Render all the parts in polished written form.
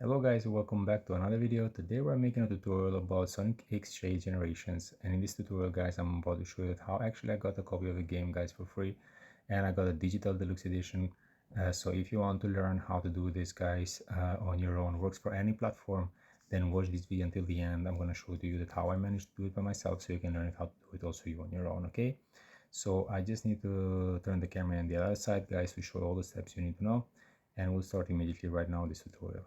Hello guys, welcome back to another video. Today we're making a tutorial about Sonic X Shade Generations, and in this tutorial guys I'm about to show you how actually I got a copy of the game guys for free, and I got a digital deluxe edition. So if you want to learn how to do this guys on your own, works for any platform, then watch this video until the end. I'm going to show you that how I managed to do it by myself so you can learn how to do it also you on your own. Okay, so I just need to turn the camera on the other side guys to show all the steps you need to know, and we'll start immediately right now this tutorial.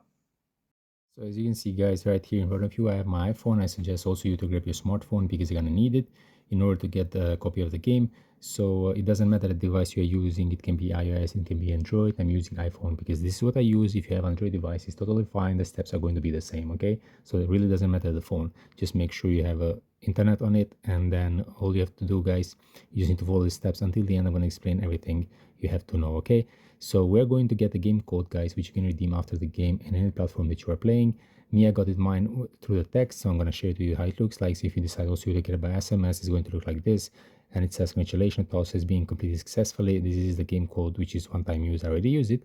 So as you can see guys right here in front of you, I have my iPhone. I suggest also you to grab your smartphone because you're gonna need it in order to get a copy of the game. So it doesn't matter the device you're using. It can be iOS, it can be Android. I'm using iPhone because this is what I use. If you have Android device, it's totally fine. The steps are going to be the same, okay? So it really doesn't matter the phone. Just make sure you have a internet on it, and then all you have to do guys, you just need to follow the steps until the end. I'm going to explain everything you have to know, okay? So we're going to get the game code guys, which you can redeem after the game in any platform that you are playing. Me, I got it mine through the text, so I'm going to share to you how it looks like. So if you decide also to get it by SMS, it's going to look like this, and it says congratulations, process being completed successfully. This is the game code, which is one-time use. I already use it.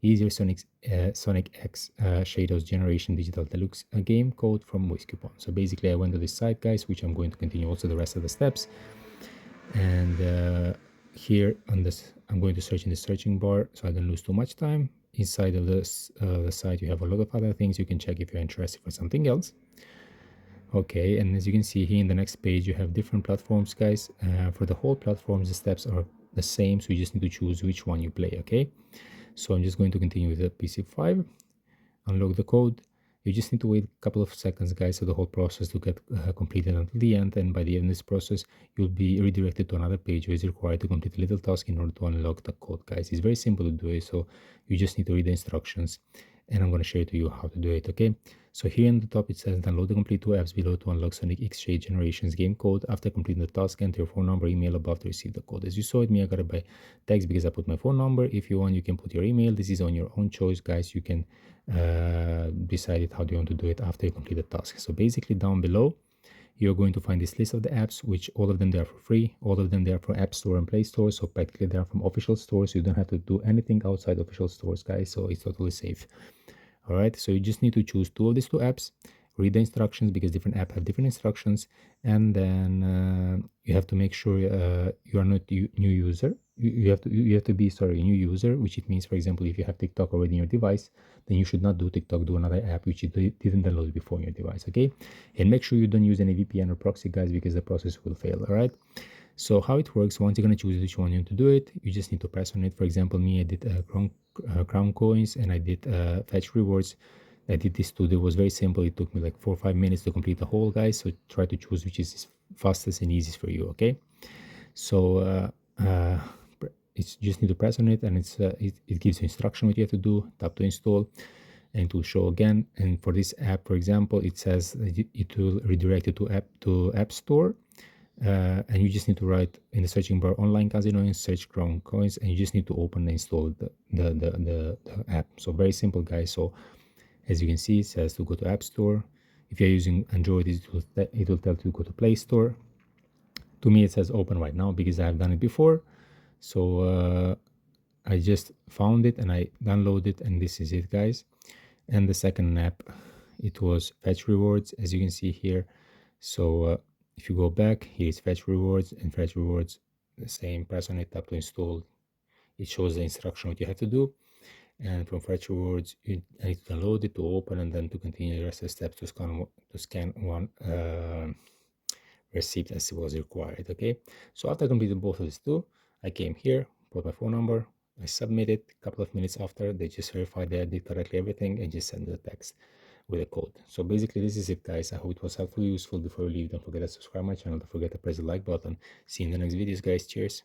Easier Sonic X Shadows Generation Digital Deluxe game code from voice coupon. So basically I went to this site guys, which I'm going to continue also the rest of the steps. And here on this I'm going to search in the searching bar so I don't lose too much time. Inside of this the site you have a lot of other things you can check if you're interested for something else. Okay, and as you can see here in the next page you have different platforms guys. For the whole platforms the steps are the same, so you just need to choose which one you play. Okay, so I'm just going to continue with the PC5, unlock the code. You just need to wait a couple of seconds guys for the whole process to get completed until the end, and by the end of this process you'll be redirected to another page where it's required to complete a little task in order to unlock the code guys. It's very simple to do it, so you just need to read the instructions, and I'm going to share to you how to do it. Okay, so here in the top it says download the complete two apps below to unlock Sonic X Shade Generations game code. After completing the task, enter your phone number, email above to receive the code. As you saw it, me I got it by text because I put my phone number. If you want you can put your email. This is on your own choice guys. You can decide how do you want to do it after you complete the task. So basically down below you're going to find this list of the apps, which all of them they are for free. All of them they are from App Store and Play Store, so practically they are from official stores. You don't have to do anything outside official stores guys, so it's totally safe. All right, so you just need to choose two of these two apps, read the instructions because different apps have different instructions, and then you have to make sure you are not new user. You have to be a new user, which it means, for example, if you have TikTok already in your device, then you should not do TikTok, do another app which you didn't download before on your device. Okay, and make sure you don't use any VPN or proxy guys because the process will fail. All right, so how it works, once you're going to choose which one you want to do it, you just need to press on it. For example, me, I did crown coins, and I did fetch rewards. I did this too. It was very simple. It took me like 4 or 5 minutes to complete the whole guys. So try to choose which is fastest and easiest for you. Okay, so it's just need to press on it, and it gives you instruction what you have to do. Tap to install, and it will show again. And for this app, for example, it says it will redirect you to App Store. And you just need to write in the searching bar online casino and search crown coins, and you just need to open and install the app. So very simple guys. So as you can see, it says to go to App Store. If you're using Android, it will tell you to go to Play Store. To me it says open right now because I have done it before. So I just found it and I downloaded it, and this is it guys. And the second app, it was fetch rewards, as you can see here. So if you go back, here is fetch rewards, and fetch rewards the same. Press on it, tap to install. It shows the instruction what you have to do, and from fetch rewards you need to download it to open, and then to continue the rest of the steps to scan one receipt as was required. Okay, so after completing both of these two, I came here, put my phone number, I submitted. A couple of minutes after, they just verified that I did correctly everything and just send the text with a code. So basically this is it guys. I hope it was helpful, useful. Before you leave, don't forget to subscribe my channel, don't forget to press the like button. See you in the next videos guys. Cheers.